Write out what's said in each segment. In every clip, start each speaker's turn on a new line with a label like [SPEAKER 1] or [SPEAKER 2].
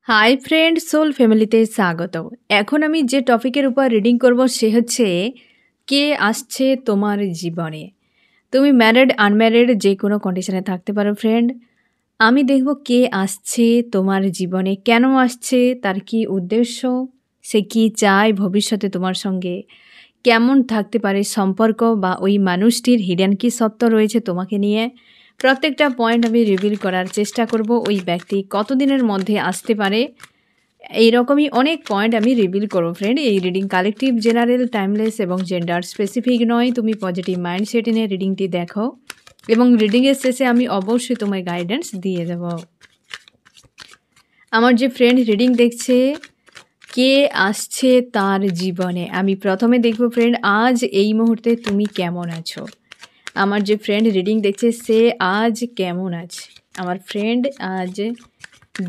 [SPEAKER 1] Hi friend soul ফ্যামিলিতে স্বাগত। এখন আমি যে টপিকের উপর রিডিং করব সে হচ্ছে কে আসছে তোমার জীবনে। তুমি ম্যারিড আনম্যারিড যে কোনো কন্ডিশনে থাকতে পারো ফ্রেন্ড। আমি দেখব কে আসছে তোমার জীবনে, কেন আসছে, তার কি উদ্দেশ্য, সে কি চায় ভবিষ্যতে তোমার সঙ্গে, কেমন থাকতে পারে সম্পর্ক বা ওই মানুষটির হিডেন কি সত্য রয়েছে তোমাকে নিয়ে। প্রত্যেকটা পয়েন্ট আমি রিভিল করার চেষ্টা করব। ওই ব্যক্তি কতদিনের মধ্যে আসতে পারে, এইরকমই অনেক পয়েন্ট আমি রিভিল করব ফ্রেন্ড। এই রিডিং কালেকটিভ, জেনারেল, টাইমলেস এবং জেন্ডার স্পেসিফিক নয়। তুমি পজিটিভ মাইন্ডসেট নিয়ে রিডিংটি দেখো এবং রিডিংয়ের শেষে আমি অবশ্যই তোমায় গাইডেন্স দিয়ে দেব। আমার যে ফ্রেন্ড রিডিং দেখছে, কে আসছে তার জীবনে, আমি প্রথমে দেখব ফ্রেন্ড আজ এই মুহূর্তে তুমি কেমন আছো। আমার যে ফ্রেন্ড রিডিং দেখছে সে আজ কেমন আছে। আমার ফ্রেন্ড আজ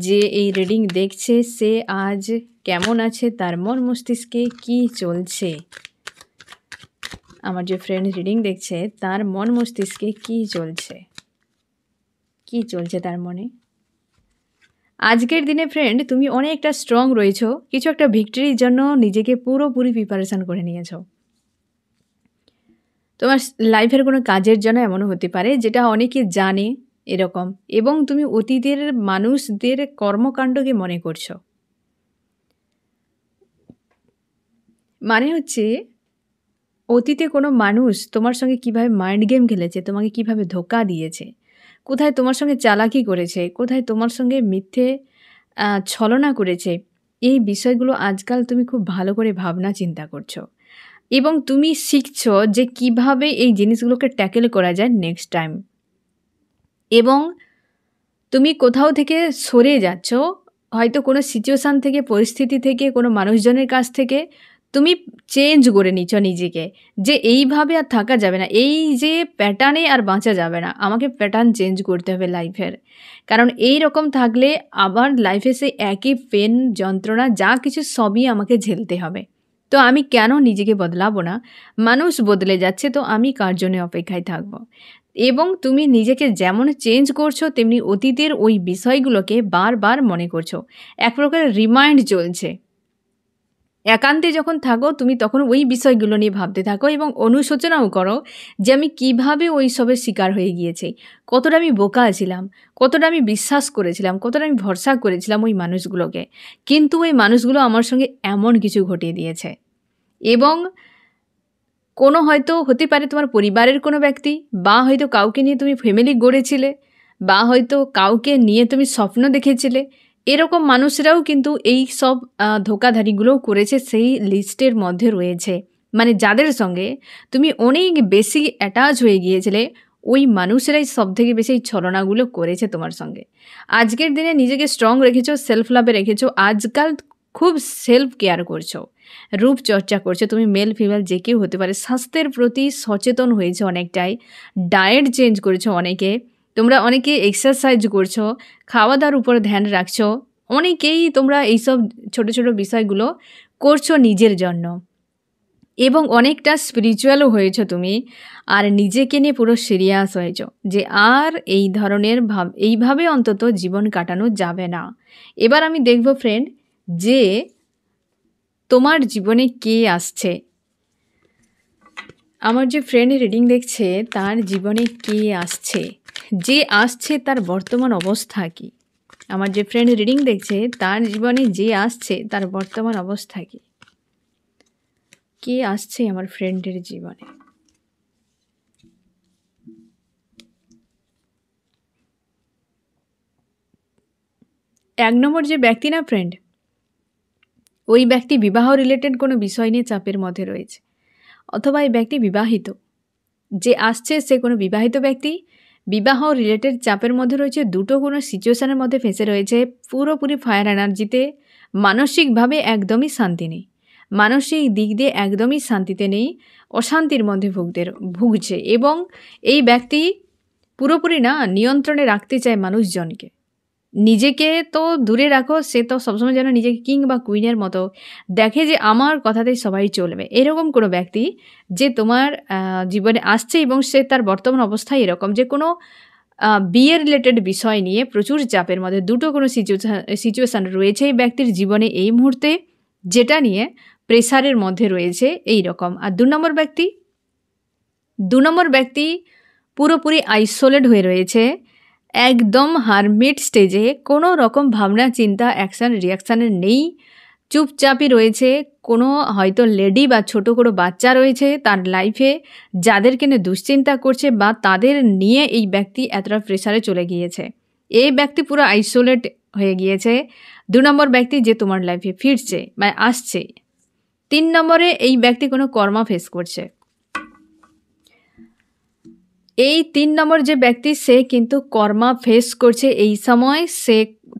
[SPEAKER 1] যে এই রিডিং দেখছে সে আজ কেমন আছে, তার মন মস্তিষ্কে কি চলছে। আমার যে ফ্রেন্ড রিডিং দেখছে তার মন মস্তিষ্কে কি চলছে, কি চলছে তার মনে। আজকের দিনে ফ্রেন্ড তুমি অনেকটা স্ট্রং রয়েছো, কিছু একটা ভিক্টরির জন্য নিজেকে পুরোপুরি প্রিপারেশান করে নিয়েছো। তোমার লাইফের কোনো কাজের জন্য এমনও হতে পারে যেটা অনেকে জানে এরকম, এবং তুমি অতীতের মানুষদের কর্মকাণ্ডকে মনে করছো। মানে হচ্ছে অতীতে কোনো মানুষ তোমার সঙ্গে কিভাবে মাইন্ড গেম খেলেছে, তোমাকে কিভাবে ধোঁকা দিয়েছে, কোথায় তোমার সঙ্গে চালাকি করেছে, কোথায় তোমার সঙ্গে মিথ্যে ছলনা করেছে, এই বিষয়গুলো আজকাল তুমি খুব ভালো করে ভাবনা চিন্তা করছো এবং তুমি শিখছো যে কিভাবে এই জিনিসগুলোকে ট্যাকেল করা যায় নেক্সট টাইম। এবং তুমি কোথাও থেকে সরে যাচ্ছ, হয়তো কোনো সিচুয়েশান থেকে, পরিস্থিতি থেকে, কোনো মানুষজনের কাছ থেকে তুমি চেঞ্জ করে নিচ্ছ নিজেকে, যে এইভাবে আর থাকা যাবে না, এই যে প্যাটার্নে আর বাঁচা যাবে না, আমাকে প্যাটার্ন চেঞ্জ করতে হবে লাইফের। কারণ এই রকম থাকলে আবার লাইফে সেই একই পেন, যন্ত্রণা, যা কিছু সবই আমাকে ঝেলতে হবে। তো আমি কেন নিজেকে বদলাবো না? মানুষ বদলে যাচ্ছে, তো আমি কার জন্য অপেক্ষায় থাকবো? এবং তুমি নিজেকে যেমন চেঞ্জ করছো তেমনি অতীতের ওই বিষয়গুলোকে বারবার মনে করছো, এক প্রকার রিমাইন্ড চলছে। একান্তে যখন থাকো তুমি তখন ওই বিষয়গুলো নিয়ে ভাবতে থাকো এবং অনুশোচনাও করো যে আমি কিভাবে ওই সবের শিকার হয়ে গিয়েছি, কতটা আমি বোকা ছিলাম, কতটা আমি বিশ্বাস করেছিলাম, কতটা আমি ভরসা করেছিলাম ওই মানুষগুলোকে, কিন্তু ওই মানুষগুলো আমার সঙ্গে এমন কিছু ঘটিয়ে দিয়েছে। এবং কোনো হয়তো হতে পারে তোমার পরিবারের কোনো ব্যক্তি, বা হয়তো কাউকে নিয়ে তুমি ফ্যামিলি গড়েছিলে, বা হয়তো কাউকে নিয়ে তুমি স্বপ্ন দেখেছিলে। এরকম মানুষরাও কিন্তু এই সব ধোঁকাধারিগুলোও করেছে, সেই লিস্টের মধ্যে রয়েছে। মানে যাদের সঙ্গে তুমি অনেক বেশি অ্যাটাচ হয়ে গিয়েছিলে, ওই মানুষেরাই সব থেকে বেশি এই ছলনাগুলো করেছে তোমার সঙ্গে। আজকের দিনে নিজেকে স্ট্রং রেখেছো, সেলফ লাভে রেখেছো, আজকাল খুব সেলফ কেয়ার করছো, রূপচর্চা করছো। তুমি মেল ফিমেল যে কেউ হতে পারে, স্বাস্থ্যের প্রতি সচেতন হয়েছে অনেকটাই, ডায়েট চেঞ্জ করেছো অনেকে, তোমরা অনেকে এক্সারসাইজ করছো, খাওয়া দাওয়ার উপর ধ্যান রাখছো, অনেকেই তোমরা এইসব ছোট ছোট বিষয়গুলো করছো নিজের জন্য, এবং অনেকটা স্পিরিচুয়ালও হয়েছো তুমি, আর নিজেকে নিয়ে পুরো সিরিয়াস হয়েছো যে আর এই ধরনের এইভাবে অন্তত জীবন কাটানো যাবে না। এবার আমি দেখব ফ্রেন্ড যে তোমার জীবনে কে আসছে। আমার যে ফ্রেন্ড রিডিং দেখছে তার জীবনে কে আসছে, যে আসছে তার বর্তমান অবস্থা কী। আমার যে ফ্রেন্ড রিডিং দেখছে তার জীবনে যে আসছে তার বর্তমান অবস্থা কী, কে আসছে আমার ফ্রেন্ডের জীবনে। এক নম্বর যে ব্যক্তি না ফ্রেন্ড, ওই ব্যক্তি বিবাহ রিলেটেড কোনো বিষয় নিয়ে চাপের মধ্যে রয়েছে, অথবা এই ব্যক্তি বিবাহিত। যে আসছে সে কোনো বিবাহিত ব্যক্তি, বিবাহ রিলেটেড চাপের মধ্যে রয়েছে, দুটো কোনো সিচুয়েশানের মধ্যে ফেঁসে রয়েছে, পুরোপুরি ফায়ার এনার্জিতে, মানসিকভাবে একদমই শান্তি নেই, মানসিক দিক দিয়ে একদমই শান্তিতে নেই, অশান্তির মধ্যে ভুগছে। এবং এই ব্যক্তি পুরোপুরি না নিয়ন্ত্রণে রাখতে চায় মানুষজনকে, নিজেকে তো দূরে রাখো, সে তো সবসময় যেন নিজেকে কিং বা কুইনের মতো দেখে যে আমার কথাতেই সবাই চলবে। এরকম কোনো ব্যক্তি যে তোমার জীবনে আসছে এবং সে তার বর্তমান অবস্থায় এরকম যে কোনো বিয়ে রিলেটেড বিষয় নিয়ে প্রচুর চাপের মধ্যে দুটো কোনো সিচুয়েশান রয়েছে এই ব্যক্তির জীবনে এই মুহূর্তে, যেটা নিয়ে প্রেসারের মধ্যে রয়েছে এই রকম। আর 2 নম্বর ব্যক্তি পুরোপুরি আইসোলেট হয়ে রয়েছে, একদম হারমিট স্টেজে, কোনো রকম ভাবনা চিন্তা অ্যাকশান রিয়াকশানের নেই, চুপচাপই রয়েছে। কোনো হয়তো লেডি বা ছোট কোনো বাচ্চা রয়েছে তার লাইফে, যাদেরকে নিয়ে দুশ্চিন্তা করছে বা তাদের নিয়ে এই ব্যক্তি এতটা প্রেসারে চলে গিয়েছে। এই ব্যক্তি পুরো আইসোলেট হয়ে গিয়েছে। 2 নম্বর ব্যক্তি যে তোমার লাইফে ফিরছে বা আসছে। 3 নম্বরে এই ব্যক্তি কোনো কর্মা ফেস করছে। এই 3 নম্বর যে ব্যক্তি সে কিন্তু কর্মা ফেস করছে এই সময়, সে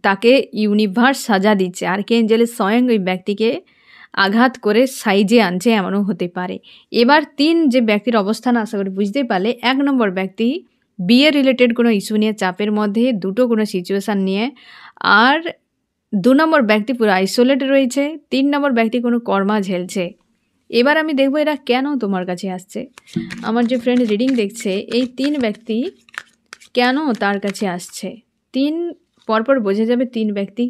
[SPEAKER 1] তাকে ইউনিভার্স সাজা দিচ্ছে, আর্কেঞ্জেল স্বয়ং ওই ব্যক্তিকে আঘাত করে সাইজে আনছে, এমনও হতে পারে। এবার 3 যে ব্যক্তির অবস্থান আশা করি বুঝতেই পারলে। 1 নম্বর ব্যক্তি বিয়ে রিলেটেড কোনো ইস্যু নিয়ে চাপের মধ্যে, দুটো কোনো সিচুয়েশান নিয়ে। আর 2 নম্বর ব্যক্তি পুরো আইসোলেট রয়েছে। 3 নম্বর ব্যক্তি কোনো কর্মা ঝেলছে। এবার আমি দেখব এরা কেন তোমার কাছে আসছে। আমার যে ফ্রেন্ড রিডিং দেখছে, এই 3 ব্যক্তি কেন তার কাছে আসছে। 3 পরপর বোঝা যাবে 3 ব্যক্তি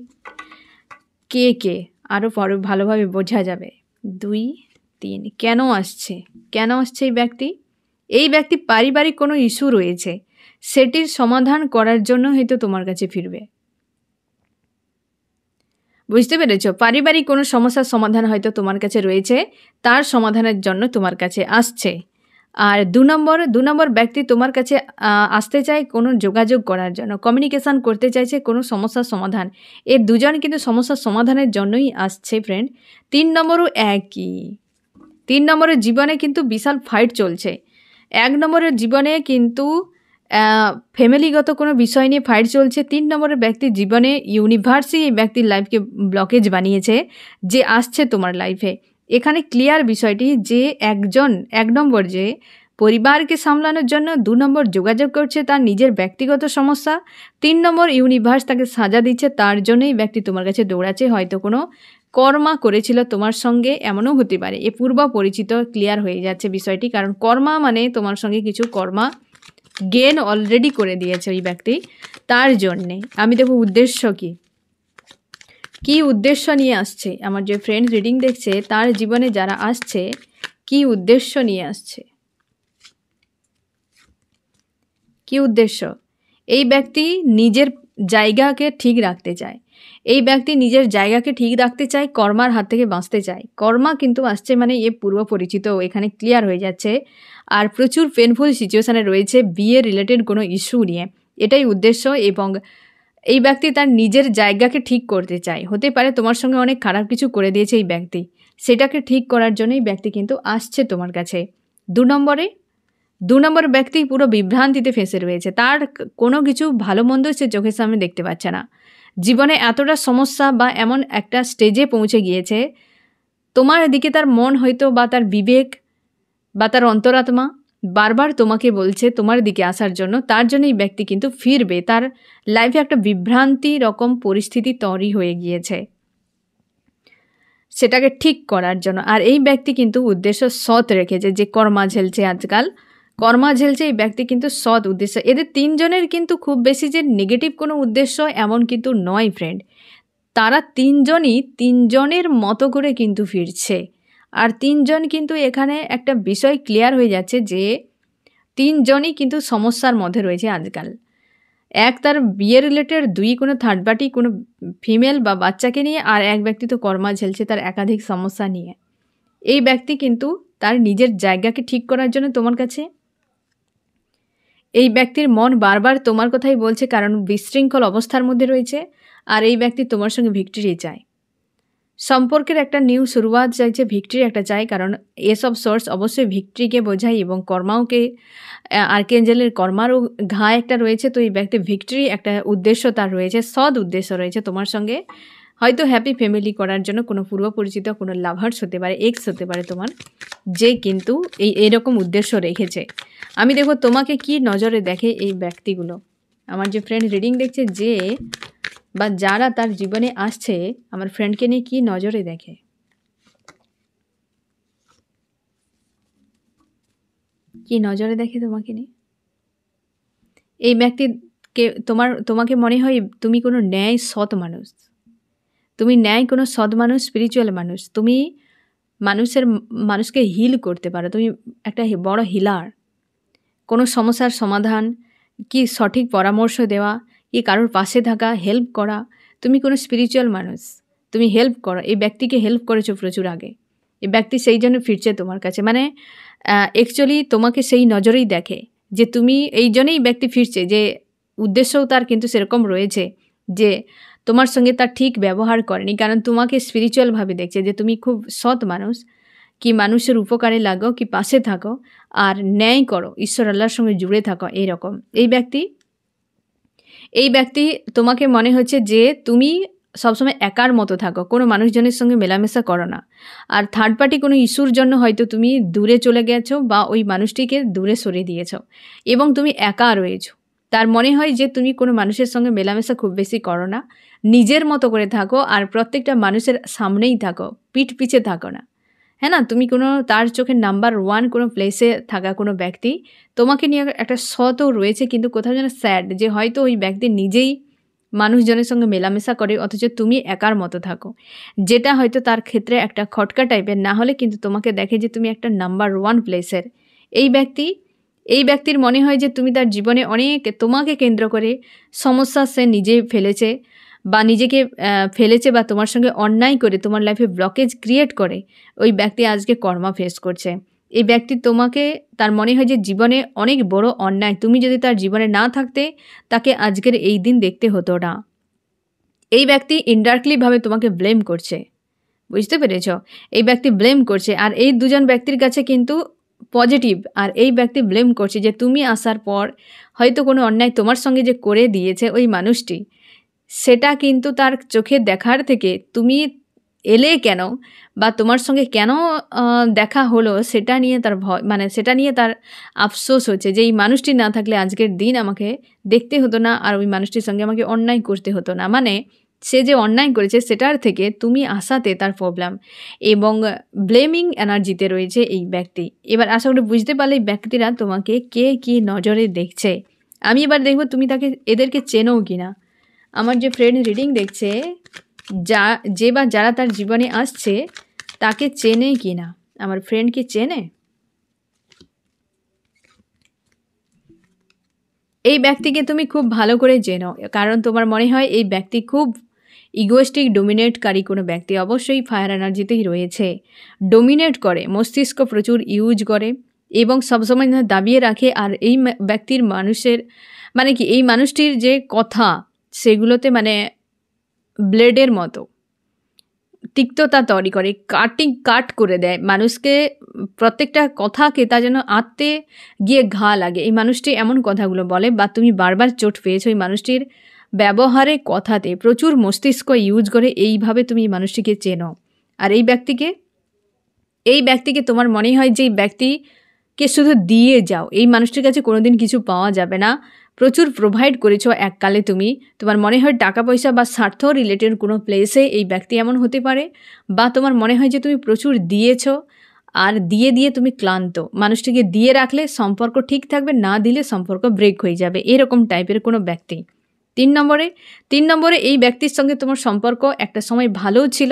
[SPEAKER 1] কে কে, আরও ভালোভাবে বোঝা যাবে। 2, 3 কেন আসছে, কেন আসছে এই ব্যক্তি। এই ব্যক্তি পারিবারিক কোনো ইস্যু রয়েছে, সেটির সমাধান করার জন্য হয়তো তোমার কাছে ফিরবে। বুঝতে পেরেছ? পারিবারিক কোনো সমস্যার সমাধান হয়তো তোমার কাছে রয়েছে, তার সমাধানের জন্য তোমার কাছে আসছে। আর 2 নম্বর ব্যক্তি তোমার কাছে আসতে চায় কোনো যোগাযোগ করার জন্য, কমিউনিকেশান করতে চাইছে কোনো সমস্যার সমাধান। এ দুজন কিন্তু সমস্যার সমাধানের জন্যই আসছে ফ্রেন্ড। 3 নম্বরও একই। 3 নম্বরের জীবনে কিন্তু বিশাল ফাইট চলছে। 1 নম্বরের জীবনে কিন্তু ফ্যামিলিগত কোনো বিষয় নিয়ে ফাইট চলছে। 3 নম্বরের ব্যক্তির জীবনে ইউনিভার্সই এই ব্যক্তির লাইফকে ব্লকেজ বানিয়েছে, যে আসছে তোমার লাইফে। এখানে ক্লিয়ার বিষয়টি যে 1 নম্বর যে পরিবারকে সামলানোর জন্য, 2 নম্বর যোগাযোগ করছে তার নিজের ব্যক্তিগত সমস্যা, 3 নম্বর ইউনিভার্স তাকে সাজা দিচ্ছে, তার জন্যই ব্যক্তি তোমার কাছে দৌড়াচ্ছে। হয়তো কোনো কর্মা করেছিল তোমার সঙ্গে, এমনও হতে পারে। এ পূর্ব পরিচিত ক্লিয়ার হয়ে যাচ্ছে বিষয়টি, কারণ কর্মা মানে তোমার সঙ্গে কিছু কর্মা গেন অলরেডি করে দিয়েছে ওই ব্যক্তি। তার জন্যে আমি দেখব উদ্দেশ্য কি উদ্দেশ্য নিয়ে আসছে। আমার যে ফ্রেন্ড রিডিং দেখছে তার জীবনে যারা আসছে, কি উদ্দেশ্য নিয়ে আসছে, কি উদ্দেশ্য। এই ব্যক্তি নিজের জায়গাকে ঠিক রাখতে চায়। এই ব্যক্তি নিজের জায়গাকে ঠিক রাখতে চায়, কর্মার হাত থেকে বাঁচতে চায়। কর্মা কিন্তু আসছে মানে এ পূর্ব পরিচিত, এখানে ক্লিয়ার হয়ে যাচ্ছে। আর প্রচুর পেনফুল সিচুয়েশানে রয়েছে বিয়ে রিলেটেড কোনো ইস্যু নিয়ে, এটাই উদ্দেশ্য। এবং এই ব্যক্তি তার নিজের জায়গাকে ঠিক করতে চায়। হতে পারে তোমার সঙ্গে অনেক খারাপ কিছু করে দিয়েছে এই ব্যক্তি, সেটাকে ঠিক করার জন্যই ব্যক্তি কিন্তু আসছে তোমার কাছে। 2 নম্বর ব্যক্তি পুরো বিভ্রান্তিতে ফেঁসে রয়েছে, তার কোনো কিছু ভালো মন্দ সে চোখের সামনে দেখতে পাচ্ছে না। জীবনে এতটা সমস্যা বা এমন একটা স্টেজে পৌঁছে গিয়েছে, তোমার দিকে তার মন হয়তো বা তার বিবেক বা তার অন্তরাত্মা বারবার তোমাকে বলছে তোমার দিকে আসার জন্য। তার জন্য এই ব্যক্তি কিন্তু ফিরবে। তার লাইফে একটা বিভ্রান্তি রকম পরিস্থিতি তৈরি হয়ে গিয়েছে, সেটাকে ঠিক করার জন্য। আর এই ব্যক্তি কিন্তু উদ্দেশ্য সৎ রেখেছে, যে কর্মা ঝেলছে আজকাল, কর্মা ঝেলছে এই ব্যক্তি কিন্তু সৎ উদ্দেশ্য। এদের 3 জনের কিন্তু খুব বেশি যে নেগেটিভ কোনো উদ্দেশ্য এমন কিন্তু নয় ফ্রেন্ড। তারা 3 জনই 3 জনের মতো করে কিন্তু ফিরছে। আর 3 জন কিন্তু এখানে একটা বিষয় ক্লিয়ার হয়ে যাচ্ছে যে 3 জনই কিন্তু সমস্যার মধ্যে রয়েছে আজকাল। 1 তার বিয়ে রিলেটেড, 2 কোনো থার্ড পার্টি কোনো ফিমেল বা বাচ্চাকে নিয়ে, আর 1 ব্যক্তি তো কর্মা ঝেলছে তার একাধিক সমস্যা নিয়ে। এই ব্যক্তি কিন্তু তার নিজের জায়গাকে ঠিক করার জন্য তোমার কাছে, এই ব্যক্তির মন বারবার তোমার কথাই বলছে, কারণ বিশৃঙ্খল অবস্থার মধ্যে রয়েছে। আর এই ব্যক্তি তোমার সঙ্গে ভিক্টরি চায়, সম্পর্কের একটা নিউ শুরুয়াত চাইছে, ভিক্টরি একটা চাই, কারণ এসব সোর্স অবশ্যই ভিক্টরিকে বোঝায় এবং কর্মাওকে, আর্কেঞ্জেলের কর্মারও ঘা একটা রয়েছে। তো এই ব্যক্তি ভিক্টরি একটা উদ্দেশ্য তার রয়েছে, সৎ উদ্দেশ্য রয়েছে তোমার সঙ্গে, হয়তো হ্যাপি ফ্যামিলি করার জন্য। কোনো পূর্ব পরিচিত কোনো লাভার্স হতে পারে, এক্স হতে পারে তোমার, যে কিন্তু এইরকম উদ্দেশ্য রেখেছে। আমি দেখো তোমাকে কি নজরে দেখে এই ব্যক্তিগুলো। আমার যে ফ্রেন্ড রিডিং দেখছে যে বা যারা তার জীবনে আসছে, আমার ফ্রেন্ডকে নিয়ে কি নজরে দেখে, কি নজরে দেখে তোমাকে নিয়ে। এই ব্যক্তিকে তোমাকে মনে হয় তুমি কোনো ন্যায় সৎ মানুষ, তুমি ন্যায় কোনো সৎ মানুষ, স্পিরিচুয়াল মানুষ, তুমি মানুষকে হিল করতে পারো, তুমি একটা বড় হিলার। কোনো সমস্যার সমাধান কি সঠিক পরামর্শ দেওয়া, কি কারোর পাশে থাকা, হেল্প করা, তুমি কোনো স্পিরিচুয়াল মানুষ, তুমি হেল্প করো। এই ব্যক্তিকে হেল্প করেছো প্রচুর আগে, এই ব্যক্তি সেই জন্য ফিরছে তোমার কাছে, মানে অ্যাকচুয়ালি তোমাকে সেই নজরেই দেখে যে তুমি, এই জন্যই ব্যক্তি ফিরছে, যে উদ্দেশ্যও তার কিন্তু সেরকম রয়েছে যে তোমার সঙ্গে তার ঠিক ব্যবহার করেনি, কারণ তোমাকে স্পিরিচুয়ালভাবে দেখছে যে তুমি খুব সৎ মানুষ, কি মানুষের উপকারে লাগো, কি পাশে থাকো, আর ন্যায় করো, ঈশ্বর আল্লাহর সঙ্গে জুড়ে থাকো। এইরকম এই ব্যক্তি তোমাকে মনে হচ্ছে যে তুমি সবসময় একার মতো থাকো, কোনো মানুষজনের সঙ্গে মেলামেশা করো না, আর থার্ড পার্টি কোনো ইস্যুর জন্য হয়তো তুমি দূরে চলে গেছো বা ওই মানুষটিকে দূরে সরিয়ে দিয়েছো এবং তুমি একা রয়েছো। তার মনে হয় যে তুমি কোনো মানুষের সঙ্গে মেলামেশা খুব বেশি করো না, নিজের মতো করে থাকো, আর প্রত্যেকটা মানুষের সামনেই থাকো, পিঠ পিছে থাকো না, হ্যাঁ না, তুমি কোনো তার চোখে নাম্বার 1 কোনো প্লেসে থাকা কোনো ব্যক্তি। তোমাকে নিয়ে একটা সতও রয়েছে, কিন্তু কোথাও যেন স্যাড যে হয়তো ওই ব্যক্তি নিজেই মানুষজনের সঙ্গে মেলামেশা করে, অথচ তুমি একার মতো থাকো, যেটা হয়তো তার ক্ষেত্রে একটা খটকা টাইপের। না হলে কিন্তু তোমাকে দেখে যে তুমি একটা নাম্বার 1 প্লেসের। এই ব্যক্তির মনে হয় যে তুমি তার জীবনে অনেক তোমাকে কেন্দ্র করে সমস্যা সে নিজে ফেলেছে বা তোমার সঙ্গে অন্যায় করে তোমার লাইফে ব্লকেজ ক্রিয়েট করে ওই ব্যক্তি আজকে কর্মা ফেস করছে। এই ব্যক্তি তোমাকে, তার মনে হয় যে জীবনে অনেক বড় অন্যায়, তুমি যদি তার জীবনে না থাকতে তাকে আজকের এই দিন দেখতে হতো না। এই ব্যক্তি ইনডাইরেক্টলিভাবে তোমাকে ব্লেম করছে, বুঝতে পেরেছ? এই ব্যক্তি ব্লেম করছে, আর এই দুজন ব্যক্তির কাছে কিন্তু পজিটিভ, আর এই ব্যক্তি ব্লেম করছে যে তুমি আসার পর হয়তো কোনো অন্যায় তোমার সঙ্গে যে করে দিয়েছে ওই মানুষটি, সেটা কিন্তু তার চোখে দেখার থেকে তুমি এলে কেন বা তোমার সঙ্গে কেন দেখা হলো সেটা নিয়ে তার ভয়, মানে সেটা নিয়ে তার আফসোস হচ্ছে যে এই মানুষটি না থাকলে আজকের দিন আমাকে দেখতে হতো না, আর ওই মানুষটির সঙ্গে আমাকে অন্যায় করতে হতো না। মানে সে যে অন্যায় করেছে সেটার থেকে তুমি আসাতে তার প্রবলেম, এবং ব্লেমিং এনার্জিতে রয়েছে এই ব্যক্তি। এবার আশা করি বুঝতে পারলে এই ব্যক্তিরা তোমাকে কে কী নজরে দেখছে। আমি এবার দেখব তুমি এদেরকে চেনো কি না। আমার যে ফ্রেন্ড রিডিং দেখছে, যারা তার জীবনে আসছে তাকে চেনে কি না, আমার ফ্রেন্ড কি চেনে? এই ব্যক্তিকে তুমি খুব ভালো করে চেনো, কারণ তোমার মনে হয় এই ব্যক্তি খুব ইগোয়েস্টিক, ডোমিনেটকারী কোনো ব্যক্তি, অবশ্যই ফায়ার এনার্জিতেই রয়েছে, ডোমিনেট করে, মস্তিষ্ক প্রচুর ইউজ করে এবং সবসময় দাবিয়ে রাখে। আর এই ব্যক্তির মানুষের মানে কি, এই মানুষটির যে কথা সেগুলোতে মানে ব্লেডের মতো তিক্ততা তৈরি করে, কাট করে দেয় মানুষকে, প্রত্যেকটা কথাকে তা যেন আত্মে গিয়ে ঘা লাগে। এই মানুষটি এমন কথাগুলো বলে বা তুমি বারবার চোট পেয়েছো এই মানুষটির ব্যবহারে, কথাতে প্রচুর মস্তিষ্ক ইউজ করে, এইভাবে তুমি এই মানুষটিকে চেনো। আর এই ব্যক্তিকে তোমার মনে হয় যে এই ব্যক্তিকে শুধু দিয়ে যাও, এই মানুষটির কাছে কোনোদিন কিছু পাওয়া যাবে না, প্রচুর প্রোভাইড করেছো এককালে তুমি, তোমার মনে হয় টাকা পয়সা বা স্বার্থ রিলেটেড কোনো প্লেসে এই ব্যক্তি এমন হতে পারে, বা তোমার মনে হয় যে তুমি প্রচুর দিয়েছো আর দিয়ে তুমি ক্লান্ত, মানুষটিকে দিয়ে রাখলে সম্পর্ক ঠিক থাকবে, না দিলে সম্পর্ক ব্রেক হয়ে যাবে, এরকম টাইপের কোনো ব্যক্তি। 3 নম্বরে এই ব্যক্তির সঙ্গে তোমার সম্পর্ক একটা সময় ভালোও ছিল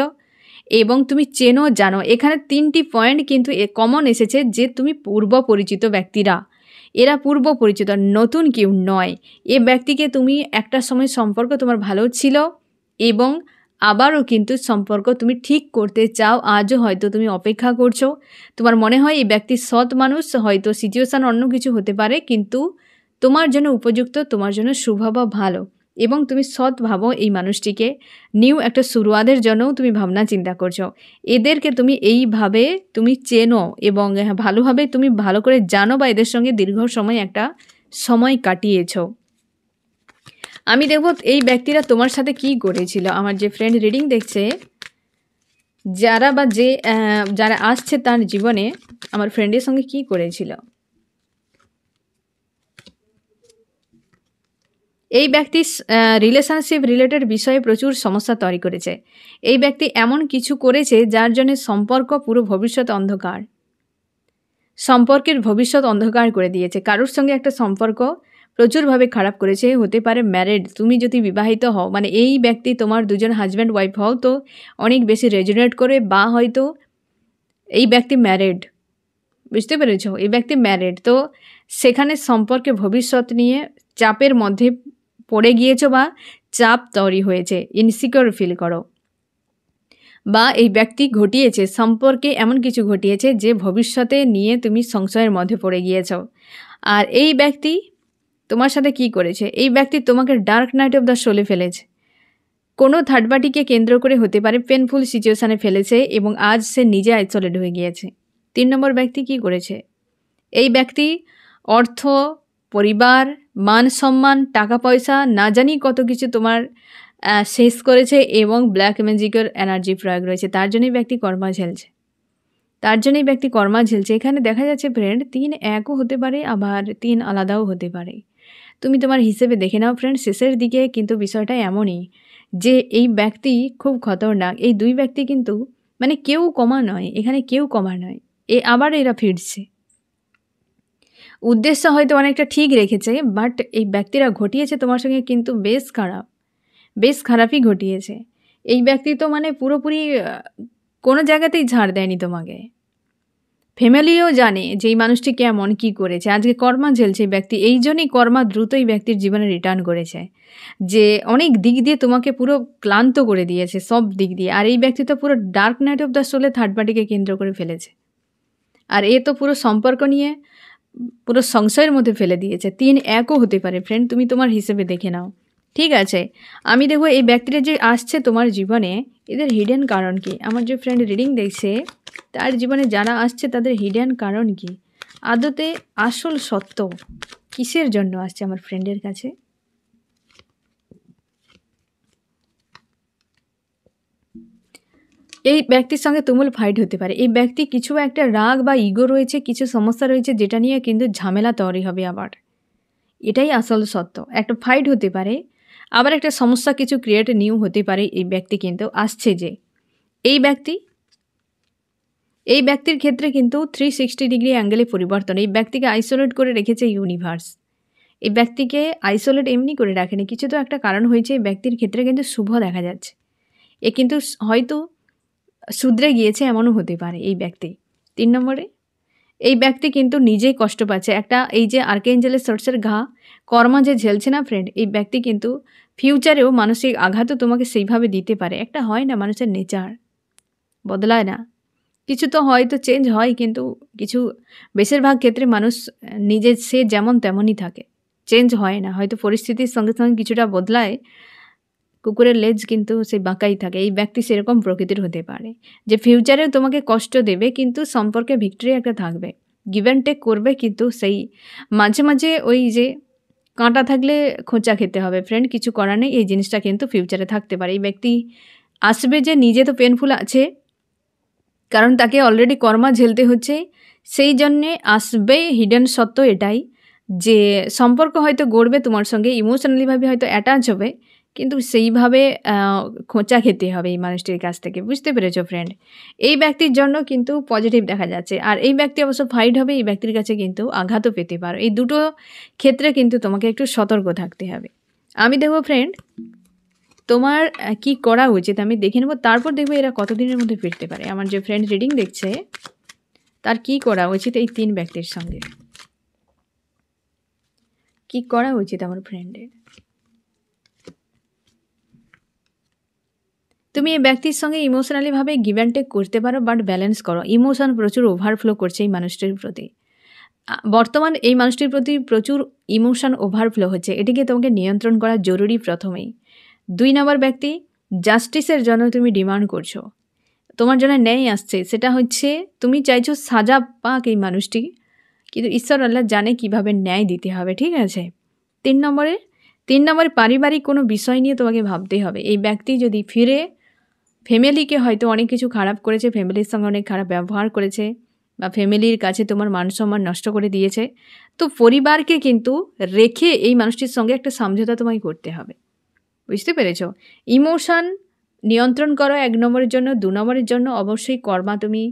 [SPEAKER 1] এবং তুমি চেনো জানো। এখানে 3টি পয়েন্ট কিন্তু কমন এসেছে যে তুমি পূর্ব পরিচিত ব্যক্তিরা, এরা পূর্ব পরিচিত, নতুন কেউ নয়। এ ব্যক্তিকে তুমি একটা সময় সম্পর্ক তোমার ভালো ছিল এবং আবারও কিন্তু সম্পর্ক তুমি ঠিক করতে চাও, আজও হয়তো তুমি অপেক্ষা করছো। তোমার মনে হয় এই ব্যক্তি সৎ মানুষ, হয়তো সিচুয়েশান অন্য কিছু হতে পারে, কিন্তু তোমার জন্য উপযুক্ত, তোমার জন্য স্বভাব ভালো এবং তুমি সৎ ভাবো এই মানুষটিকে, নিউ একটা শুরুয়াতের জন্যও তুমি ভাবনা চিন্তা করছো। এদেরকে তুমি এইভাবে তুমি চেনো এবং ভালোভাবে তুমি ভালো করে জানো বা এদের সঙ্গে দীর্ঘ সময় একটা সময় কাটিয়েছো। আমি দেখব এই ব্যক্তিরা তোমার সাথে কি করেছিল। আমার যে ফ্রেন্ড রিডিং দেখছে, যারা আসছে তার জীবনে আমার ফ্রেন্ডের সঙ্গে কি করেছিল। এই ব্যক্তি রিলেশনশিপ রিলেটেড বিষয়ে প্রচুর সমস্যা তৈরি করেছে। এই ব্যক্তি এমন কিছু করেছে যার জন্য সম্পর্ক পুরো ভবিষ্যৎ অন্ধকার, সম্পর্কের ভবিষ্যৎ অন্ধকার করে দিয়েছে। কারোর সঙ্গে একটা সম্পর্ক প্রচুরভাবে খারাপ করেছে। হতে পারে ম্যারিড, তুমি যদি বিবাহিত হও, মানে এই ব্যক্তি তোমার দুজন হাজব্যান্ড ওয়াইফ হও তো অনেক বেশি রেজোনেট করে, বা হয়তো এই ব্যক্তি ম্যারিড, বুঝতে পেরেছ? এই ব্যক্তি ম্যারিড, তো সেখানে সম্পর্কে ভবিষ্যৎ নিয়ে চাপের মধ্যে পড়ে গিয়েছো বা চাপ তৈরি হয়েছে, ইনসিকিউর ফিল করো, বা এই ব্যক্তি ঘটিয়েছে সম্পর্কে এমন কিছু ঘটিয়েছে যে ভবিষ্যতে নিয়ে তুমি সংশয়ের মধ্যে পড়ে গিয়েছ। আর এই ব্যক্তি তোমার সাথে কি করেছে? এই ব্যক্তি তোমাকে ডার্ক নাইট অফ দ্য সোলে ফেলেছে, কোনো থার্ড পার্টিকে কেন্দ্র করে হতে পারে, পেনফুল সিচুয়েশানে ফেলেছে এবং আজ সে নিজে আইসোলেট হয়ে গিয়েছে। 3 নম্বর ব্যক্তি কি করেছে? এই ব্যক্তি অর্থ, পরিবার, মান সম্মান, টাকা পয়সা, না জানি কত কিছু তোমার শেষ করেছে এবং ব্ল্যাক ম্যাজিকের এনার্জি প্রয়োগ রয়েছে, তার জন্যই ব্যক্তি কর্মা ঝেলছে, এখানে দেখা যাচ্ছে ফ্রেন্ড 3 একও হতে পারে, আবার 3 আলাদাও হতে পারে। তুমি তোমার হিসেবে দেখে নাও ফ্রেন্ড। শেষের দিকে কিন্তু বিষয়টা এমনই যে এই ব্যক্তি খুব খতরনাক। এই 2 ব্যক্তি কিন্তু মানে কেউ কমা নয়, এখানে কেউ কমা নয়, আবার এরা ফিরছে। উদ্দেশ্য হয়তো অনেকটা ঠিক রেখেছে, বাট এই ব্যক্তিরা ঘটিয়েছে তোমার সঙ্গে কিন্তু বেশ খারাপই ঘটিয়েছে। এই ব্যক্তি তো মানে পুরোপুরি কোনো জায়গাতেই ছাড় দেয়নি তোমাকে। ফ্যামিলিও জানে যে এই মানুষটি কেমন, কী করেছে। আজকে কর্মা ঝেলছে এই ব্যক্তি, এই জন্যই কর্মা দ্রুত এই ব্যক্তির জীবনে রিটার্ন করেছে, যে অনেক দিক দিয়ে তোমাকে পুরো ক্লান্ত করে দিয়েছে সব দিক দিয়ে। আর এই ব্যক্তি তো পুরো dark knight of the Sholay third পার্টিকে কেন্দ্র করে ফেলেছে, আর এ তো পুরো সম্পর্ক নিয়ে পুরো সংশয়ের মধ্যে ফেলে দিয়েছে। 3 একও হতে পারে ফ্রেন্ড, তুমি তোমার হিসেবে দেখে নাও। ঠিক আছে, আমি দেখবো এই ব্যক্তিটা যে আসছে তোমার জীবনে, এদের হিডেন কারণ কি। আমার যে ফ্রেন্ড রিডিং দেখছে তার জীবনে যারা আসছে তাদের হিডেন কারণ কি, আদতে আসল সত্য কিসের জন্য আসছে আমার ফ্রেন্ডের কাছে। এই ব্যক্তির সঙ্গে তুমুল ফাইট হতে পারে। এই ব্যক্তি কিছু একটা রাগ বা ইগো রয়েছে, কিছু সমস্যা রয়েছে যেটা নিয়ে কিন্তু ঝামেলা তৈরি হবে আবার, এটাই আসল সত্য। একটা ফাইট হতে পারে, আবার একটা সমস্যা কিছু ক্রিয়েট নিউ হতে পারে। এই ব্যক্তি কিন্তু আসছে যে এই ব্যক্তির ক্ষেত্রে কিন্তু 360 ডিগ্রি অ্যাঙ্গেলে পরিবর্তন। এই ব্যক্তিকে আইসোলেট করে রেখেছে ইউনিভার্স। এই ব্যক্তিকে আইসোলেট এমনি করে রাখেনি, কিছু তো একটা কারণ হয়েছে। এই ব্যক্তির ক্ষেত্রে কিন্তু শুভ দেখা যাচ্ছে, এ কিন্তু হয়তো শুধরে গিয়েছে, এমনও হতে পারে এই ব্যক্তি। 3 নম্বরে এই ব্যক্তি কিন্তু নিজেই কষ্ট পাচ্ছে। একটা এই যে আর্কেঞ্জেলের সোর্সের ঘা কর্মা যে ঝেলছে না ফ্রেন্ড, এই ব্যক্তি কিন্তু ফিউচারেও মানসিক আঘাতও তোমাকে সেইভাবে দিতে পারে। একটা হয় না, মানুষের নেচার বদলায় না, কিছু তো হয়তো চেঞ্জ হয়, কিন্তু কিছু বেশিরভাগ ক্ষেত্রে মানুষ নিজে সে যেমন তেমনই থাকে, চেঞ্জ হয় না। হয়তো পরিস্থিতির সঙ্গে সঙ্গে কিছুটা বদলায়, কুকুরের লেজ কিন্তু সেই বাঁকাই থাকে। এই ব্যক্তি সেরকম প্রকৃতির হতে পারে যে ফিউচারে তোমাকে কষ্ট দেবে, কিন্তু সম্পর্কে ভিক্টরি একটা থাকবে, গিভ অ্যান্ড টেক করবে, কিন্তু সেই মাঝে মাঝে ওই যে কাঁটা থাকলে খোঁচা খেতে হবে ফ্রেন্ড, কিছু করার নেই। এই জিনিসটা কিন্তু ফিউচারে থাকতে পারে। এই ব্যক্তি আসবে যে নিজে তো পেনফুল আছে, কারণ তাকে অলরেডি কর্মা ঝেলতে হচ্ছে, সেই জন্যে আসবে। হিডেন সত্য এটাই যে সম্পর্ক হয়তো গড়বে তোমার সঙ্গে, ইমোশনালিভাবে হয়তো অ্যাটাচ হবে, কিন্তু সেইভাবে খোঁচা খেতে হবে এই মানুষটির কাছ থেকে। বুঝতে পেরেছো ফ্রেন্ড? এই ব্যক্তির জন্য কিন্তু পজিটিভ দেখা যাচ্ছে, আর এই ব্যক্তি অবশ্য ফাইট হবে, এই ব্যক্তির কাছে কিন্তু আঘাতও পেতে পারো। এই দুটো ক্ষেত্রে কিন্তু তোমাকে একটু সতর্ক থাকতে হবে। আমি দেখবো ফ্রেন্ড তোমার কি করা উচিত, আমি দেখে নেবো, তারপর দেখবো এরা কতদিনের মধ্যে ফিরতে পারে। আমার যে ফ্রেন্ড রিডিং দেখছে তার কি করা উচিত এই 3 ব্যক্তির সঙ্গে, কি করা উচিত আমার ফ্রেন্ডের। তুমি এই ব্যক্তির সঙ্গে ইমোশনালিভাবে গিভ অ্যান্ড টেক করতে পারো, বাট ব্যালেন্স করো। ইমোশন প্রচুর ওভারফ্লো করছে এই মানুষটির প্রতি, বর্তমান এই মানুষটির প্রতি প্রচুর ইমোশন ওভারফ্লো হচ্ছে, এটিকে তোমাকে নিয়ন্ত্রণ করা জরুরি প্রথমেই। 2 নম্বর ব্যক্তি, জাস্টিসের জন্য তুমি ডিমান্ড করছো, তোমার জন্য ন্যায় আসছে, সেটা হচ্ছে তুমি চাইছো সাজা পাক এই মানুষটি, কিন্তু ঈশ্বর আল্লাহ জানে কিভাবে ন্যায় দিতে হবে। ঠিক আছে। 3 নম্বরে পারিবারিক কোনো বিষয় নিয়ে তোমাকে ভাবতে হবে। এই ব্যক্তি যদি ফিরে, ফ্যামিলিকে হয়তো অনেক কিছু খারাপ করেছে, ফ্যামিলির সঙ্গে অনেক খারাপ ব্যবহার করেছে, বা ফ্যামিলির কাছে তোমার মান সম্মান নষ্ট করে দিয়েছে, তো পরিবারকে কিন্তু রেখে এই মানুষটির সঙ্গে একটা সমঝোতা তোমায় করতে হবে। বুঝতে পেরেছ? ইমোশন নিয়ন্ত্রণ করো 1 নম্বরের জন্য। 2 নম্বরের জন্য অবশ্যই কর্মা, তুমি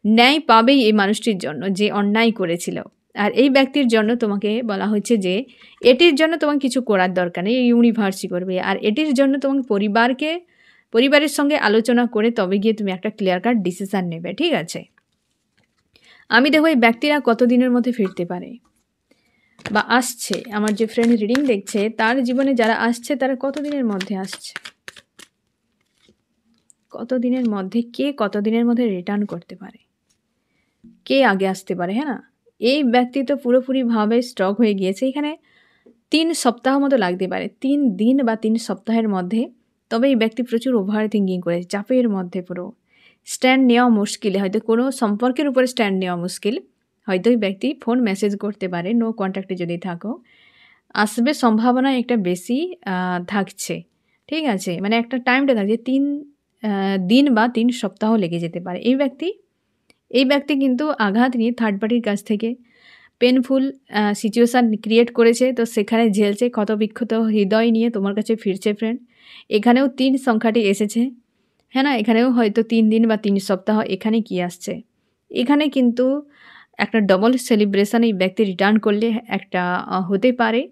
[SPEAKER 1] ন্যায় পাবেই এই মানুষটির জন্য যে অন্যায় করেছিল। আর এই ব্যক্তির জন্য তোমাকে বলা হচ্ছে যে এটির জন্য তোমার কিছু করার দরকার নেই, এই ইউনিভার্সই করবে। আর এটির জন্য তোমাকে পরিবারের সঙ্গে আলোচনা করে তবে গিয়ে তুমি একটা ক্লিয়ার কাট ডিসিশান নেবে, ঠিক আছে? আমি দেখো এই ব্যক্তিরা কতদিনের মধ্যে ফিরতে পারে বা আসছে। আমার যে ফ্রেন্ড রিডিং দেখছে তার জীবনে যারা আসছে তারা কতদিনের মধ্যে আসছে, কতদিনের মধ্যে, কে কতদিনের মধ্যে রিটার্ন করতে পারে, কে আগে আসতে পারে, হ্যাঁ না? এই ব্যক্তি তো পুরোপুরিভাবে স্টক হয়ে গিয়েছে। এখানে 3 সপ্তাহ মতো লাগতে পারে, 3 দিন বা 3 সপ্তাহের মধ্যে। তবে এই ব্যক্তি প্রচুর ওভার থিঙ্কিং করে, চাপের মধ্যে পুরো স্ট্যান্ড নেওয়া মুশকিল, হয়তো কোনো সম্পর্কের উপরে স্ট্যান্ড নেওয়া মুশকিল। হয়তো এই ব্যক্তি ফোন মেসেজ করতে পারে, নো কন্ট্যাক্টে যদি থাকো, আসবে সম্ভাবনা একটা বেশি থাকছে, ঠিক আছে? মানে একটা টাইমটা থাকছে 3 দিন বা 3 সপ্তাহ লেগে যেতে পারে। এই ব্যক্তি কিন্তু আঘাত নিয়ে থার্ড পার্টির কাছ থেকে পেনফুল সিচুয়েশান ক্রিয়েট করেছে, তো সেখানে ঝেলছে, ক্ষতবিক্ষত হৃদয় নিয়ে তোমার কাছে ফিরছে ফ্রেন্ড। এখানেও 3 সংখ্যাটি এসেছে, হ্যাঁ না? এখানেও হয়তো 3 দিন বা 3 সপ্তাহ। এখানে কি আসছে? এখানে কিন্তু একটা ডবল সেলিব্রেশন এই ব্যক্তি রিটার্ন করলে একটা হতে পারে।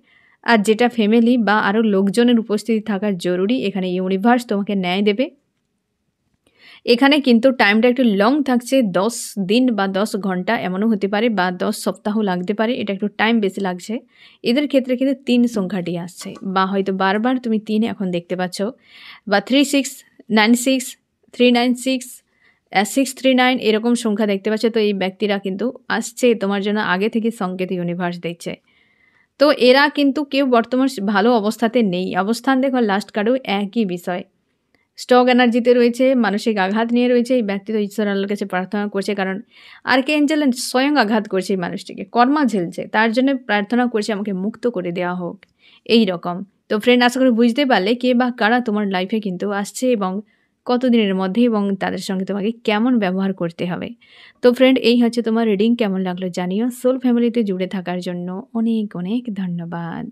[SPEAKER 1] আর যেটা ফ্যামিলি বা আরও লোকজনের উপস্থিতি থাকা জরুরি, এখানে ইউনিভার্স তোমাকে ন্যায় দেবে। এখানে কিন্তু টাইমটা একটু লং থাকছে, 10 দিন বা 10 ঘন্টা এমনও হতে পারে, বা 10 সপ্তাহ লাগতে পারে। এটা একটু টাইম বেশি লাগছে। এদের ক্ষেত্রে কিন্তু 3 সংখ্যাটি আসছে, বা হয়তো বারবার তুমি 3 এখন দেখতে পাচ্ছ, বা 3696, 396, 639 এরকম সংখ্যা দেখতে পাচ্ছ। তো এই ব্যক্তিরা কিন্তু আসছে তোমার জন্য, আগে থেকে সংকেত ইউনিভার্স দিচ্ছে। তো এরা কিন্তু কেউ বর্তমান ভালো অবস্থাতে নেই। অবস্থান দেখো লাস্ট কার্ডেও একই বিষয়, স্টক এনার্জিতে রয়েছে, মানসিক আঘাত নিয়ে রয়েছে। এই ব্যক্তি তো ঈশ্বর আল্লাহর কাছে প্রার্থনা করছে, কারণ আর্কএঞ্জেল স্বয়ং আঘাত করছে এই মানুষটিকে, কর্মা ঝেলছে, তার জন্য প্রার্থনা করছে আমাকে মুক্ত করে দেওয়া হোক, এই রকম। তো ফ্রেন্ড, আশা করি বুঝতে পারলে কে বা কারা তোমার লাইফে কিন্তু আসছে এবং কতদিনের মধ্যে, এবং তাদের সঙ্গে তোমাকে কেমন ব্যবহার করতে হবে। তো ফ্রেন্ড, এই হচ্ছে তোমার রিডিং। কেমন লাগলো জানিও। সোল ফ্যামিলিতে জুড়ে থাকার জন্য অনেক অনেক ধন্যবাদ।